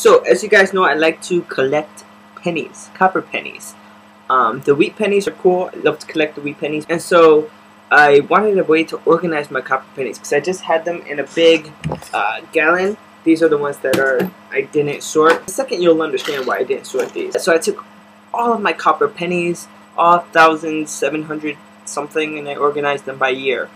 So, as you guys know, I like to collect pennies, copper pennies. The wheat pennies are cool. I love to collect the wheat pennies. And so, I wanted a way to organize my copper pennies because I just had them in a big gallon. These are the ones that I didn't sort. The second, you'll understand why I didn't sort these. So I took all of my copper pennies, all 1,700 something, and I organized them by year.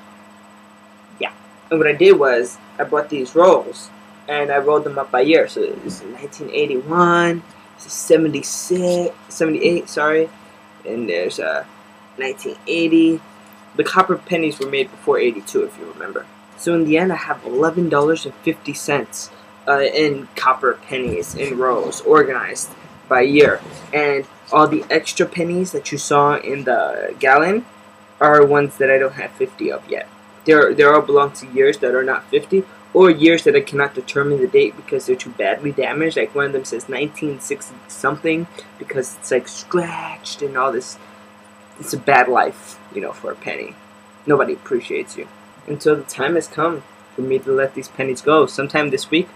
Yeah. And what I did was, I bought these rolls, and I rolled them up by year. So this is 1981, this is 76, 78, sorry, and there's 1980. The copper pennies were made before 82, if you remember. So in the end, I have $11.50 in copper pennies in rows, organized by year. And all the extra pennies that you saw in the gallon are ones that I don't have 50 of yet. They all belong to years that are not 50, or years that I cannot determine the date because they're too badly damaged. Like one of them says 1960 something because it's like scratched and all this. It's a bad life, you know, for a penny. Nobody appreciates you. And so the time has come for me to let these pennies go. Sometime this week,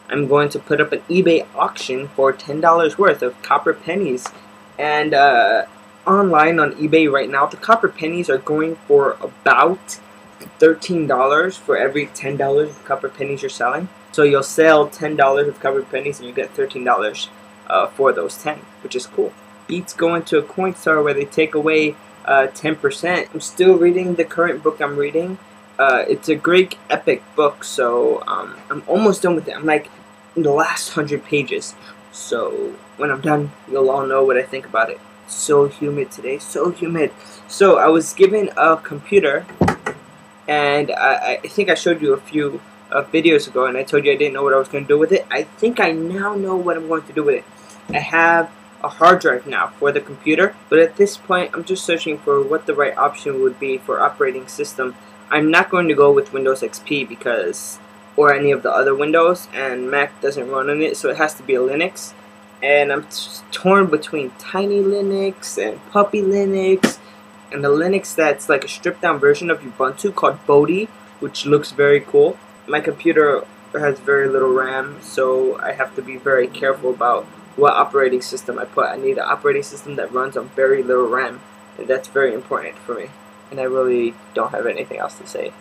I'm going to put up an eBay auction for $10 worth of copper pennies. And online on eBay right now, the copper pennies are going for about $13 for every $10 of copper pennies you're selling. So you'll sell $10 of copper pennies and you get $13 for those 10, which is cool. Beats going to a coin store where they take away 10%. I'm still reading the current book I'm reading. It's a great epic book, so I'm almost done with it. I'm like in the last 100 pages. So when I'm done, you'll all know what I think about it. So humid today, so humid. So I was given a computer, and I think I showed you a few videos ago, and I told you I didn't know what I was going to do with it. I think I now know what I'm going to do with it. I have a hard drive now for the computer, but at this point I'm just searching for what the right option would be for operating system. I'm not going to go with Windows XP because, or any of the other Windows, and Mac doesn't run on it, so it has to be a Linux. And I'm torn between Tiny Linux and Puppy Linux, and the Linux that's like a stripped down version of Ubuntu called Bodhi, which looks very cool. My computer has very little RAM, so I have to be very careful about what operating system I put. I need an operating system that runs on very little RAM, and that's very important for me. And I really don't have anything else to say.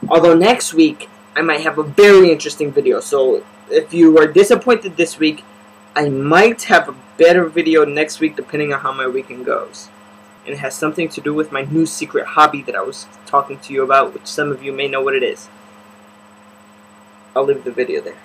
Although next week, I might have a very interesting video. So if you are disappointed this week, I might have a better video next week depending on how my weekend goes. And it has something to do with my new secret hobby that I was talking to you about, which some of you may know what it is. I'll leave the video there.